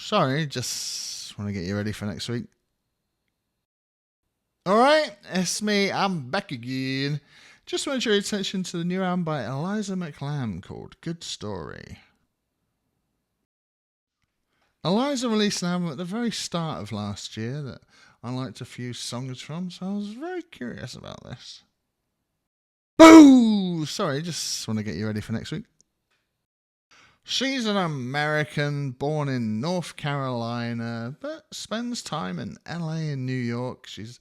Sorry, just want to get you ready for next week. Alright, it's me, I'm back again. Just want to draw your attention to the new album by Eliza McLamb called Good Story. Eliza released an album at the very start of last year that I liked a few songs from, so I was very curious about this. Boo! Sorry, just want to get you ready for next week. She's an American born in North Carolina, but spends time in LA and New York. She's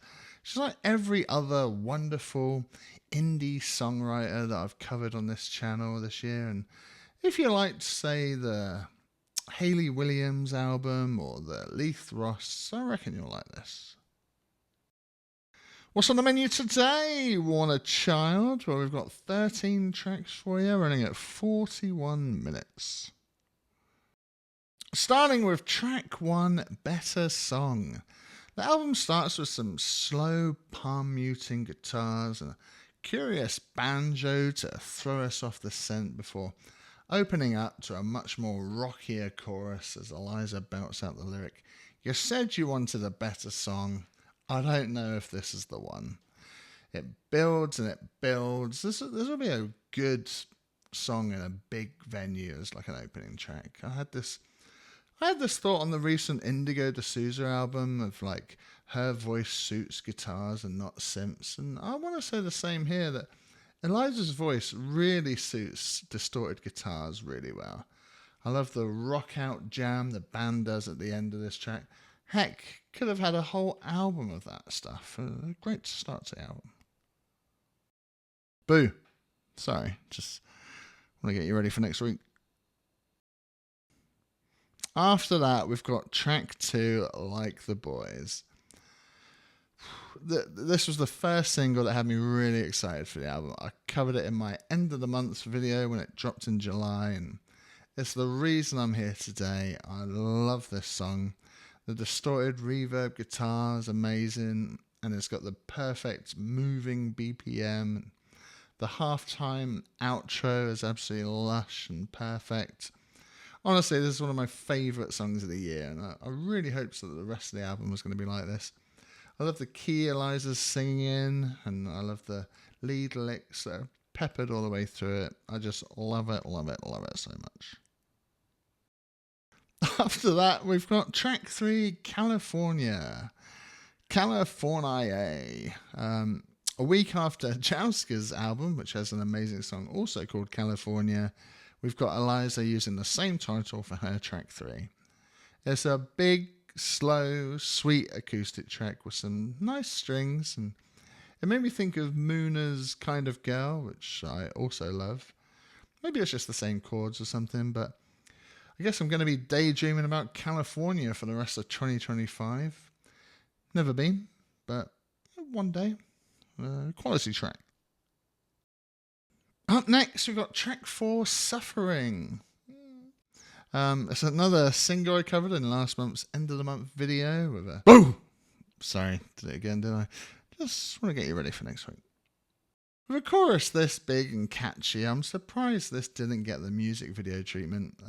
like every other wonderful indie songwriter that I've covered on this channel this year. And if you liked, say, the Hayley Williams album or the Leith Ross, I reckon you'll like this. What's on the menu today, Warner Child? Well, we've got 13 tracks for you, running at 41 minutes. Starting with track 1, Better Song. The album starts with some slow palm muting guitars and a curious banjo to throw us off the scent before opening up to a much more rockier chorus as Eliza belts out the lyric, "You said you wanted a better song. I don't know if this is the one." It builds and it builds. This will be a good song in a big venue as like an opening track. I had this thought on the recent Indigo D'Souza album of like her voice suits guitars and not synths, and I want to say the same here, that Eliza's voice really suits distorted guitars really well. I love the rock out jam the band does at the end of this track. Heck, could have had a whole album of that stuff. A great start to the album. Boo. Sorry, just want to get you ready for next week. After that, we've got track 2, Like the Boys. This was the first single that had me really excited for the album. I covered it in my end of the month video when it dropped in July, and it's the reason I'm here today. I love this song. The distorted reverb guitar is amazing, and it's got the perfect moving BPM. The halftime outro is absolutely lush and perfect. Honestly, this is one of my favourite songs of the year, and I really hope that the rest of the album was going to be like this. I love the key Eliza's singing in, and I love the lead licks that are peppered all the way through it. I just love it, love it, love it so much. After that, we've got track 3, California. California. A week after Jowska's album, which has an amazing song also called California, we've got Eliza using the same title for her track 3. It's a big, slow, sweet acoustic track with some nice strings, and it made me think of Moona's Kind of Girl, which I also love. Maybe it's just the same chords or something, but I guess I'm going to be daydreaming about California for the rest of 2025. Never been, but one day. Quality track. Up next, we've got track 4, Suffering. It's another single I covered in last month's end of the month video with a... Boo! Sorry, did it again, didn't I? Just want to get you ready for next week. With a chorus this big and catchy, I'm surprised this didn't get the music video treatment.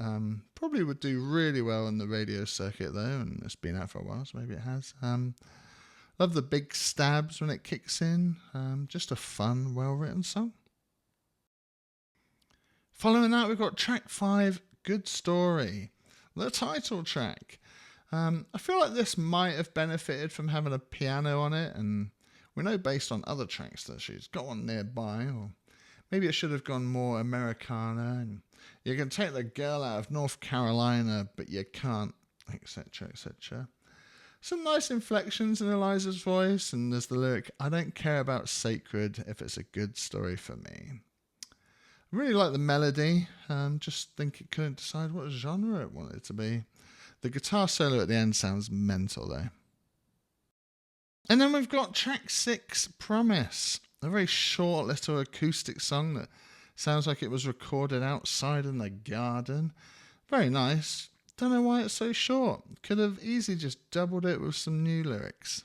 Probably would do really well in the radio circuit though, and it's been out for a while, so maybe it has. Love the big stabs when it kicks in. Just a fun, well-written song. Following that, we've got track 5, Good Story, the title track. I feel like this might have benefited from having a piano on it, and we know based on other tracks that she's got one nearby, or maybe it should have gone more Americana, and you can take the girl out of North Carolina, but you can't, etc., etc. Some nice inflections in Eliza's voice, and there's the lyric, "I don't care about sacred if it's a good story for me." I really like the melody, just think it couldn't decide what genre it wanted it to be. The guitar solo at the end sounds mental though. And then we've got track 6, Promise, a very short little acoustic song that sounds like it was recorded outside in the garden. Very nice. Don't know why it's so short. Could have easily just doubled it with some new lyrics.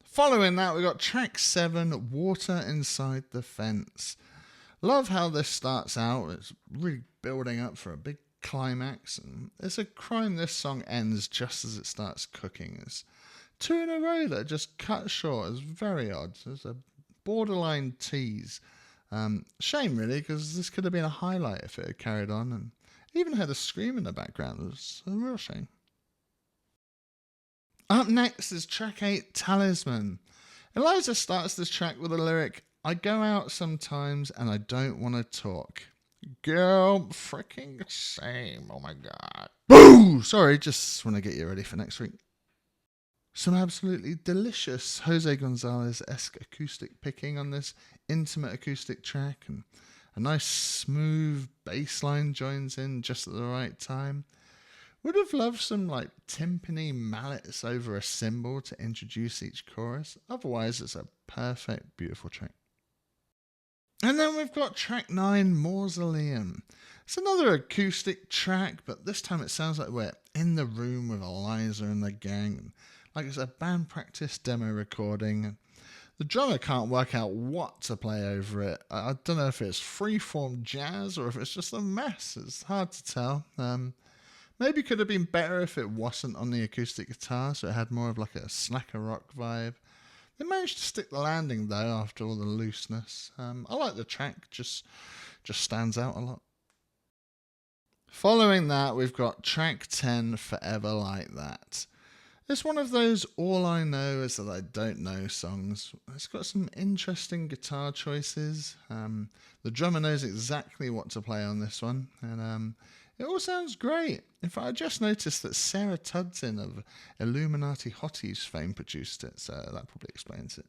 Following that, we got track 7, Water Inside the Fence. Love how this starts out. It's really building up for a big climax, and it's a crime this song ends just as it starts cooking. It's two in a row that just cut short. It's very odd. It's a borderline tease. Shame, really, because this could have been a highlight if it had carried on, and even had a scream in the background. It was a real shame. Up next is track 8, Talisman. Eliza starts this track with a lyric, "I go out sometimes and I don't want to talk." Girl, freaking same. Oh my god. Boo! Sorry, just want to get you ready for next week. Some absolutely delicious Jose Gonzalez-esque acoustic picking on this intimate acoustic track, and a nice smooth bass line joins in just at the right time. Would have loved some like timpani mallets over a cymbal to introduce each chorus. Otherwise, it's a perfect, beautiful track. And then we've got track 9, Mausoleum. It's another acoustic track, but this time it sounds like we're in the room with Eliza and the gang. Like it's a band practice demo recording. The drummer can't work out what to play over it. I don't know if it's freeform jazz or if it's just a mess. It's hard to tell. Maybe could have been better if it wasn't on the acoustic guitar, so it had more of like a slacker rock vibe. They managed to stick the landing though after all the looseness. I like the track, just stands out a lot. Following that, we've got track 10, Forever Like That. It's one of those all I know is that I don't know songs. It's got some interesting guitar choices. The drummer knows exactly what to play on this one, and it all sounds great. In fact, I just noticed that Sarah Tudson of Illuminati Hotties fame produced it, so that probably explains it.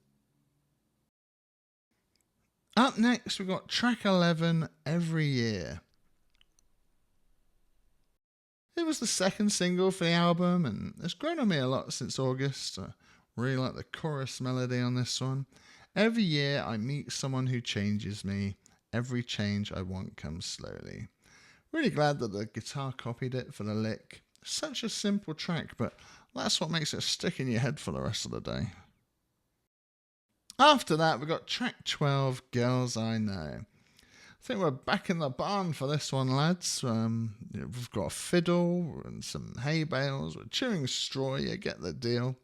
Up next, we've got track 11, Every Year. It was the second single for the album, and it's grown on me a lot since August. I really like the chorus melody on this one. Every year I meet someone who changes me. Every change I want comes slowly. Really glad that the guitar copied it for the lick. Such a simple track, but that's what makes it stick in your head for the rest of the day. After that, we got track 12, Girls I Know. I think we're back in the barn for this one, lads. We've got a fiddle and some hay bales. We're chewing straw, you get the deal.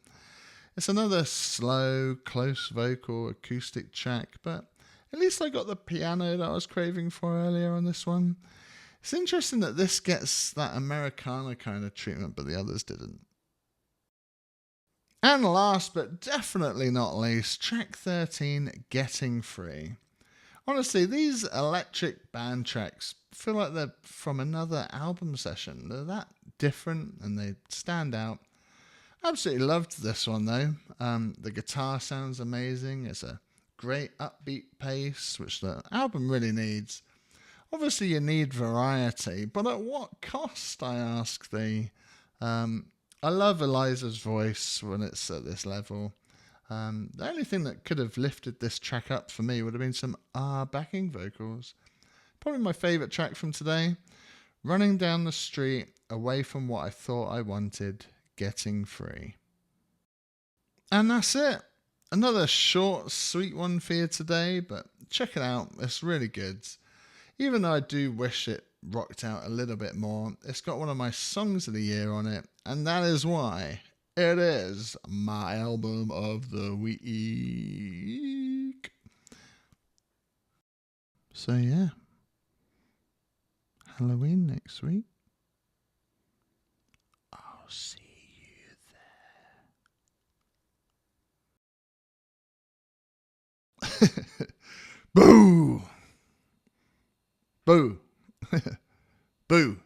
It's another slow, close vocal acoustic track, but at least I got the piano that I was craving for earlier on this one. It's interesting that this gets that Americana kind of treatment, but the others didn't. And last but definitely not least, track 13, Getting Free. Honestly, these electric band tracks feel like they're from another album session. They're that different and they stand out. Absolutely loved this one though. The guitar sounds amazing. It's a great upbeat pace, which the album really needs. Obviously you need variety, but at what cost, I ask thee? I love Eliza's voice when it's at this level. The only thing that could have lifted this track up for me would have been some backing vocals. Probably my favourite track from today. Running down the street, away from what I thought I wanted, getting free. And that's it. Another short, sweet one for you today, but check it out. It's really good. Even though I do wish it rocked out a little bit more, it's got one of my songs of the year on it, and that is why it is my album of the week. So yeah, Halloween next week. I'll see you there. Boo! Boo! Boo!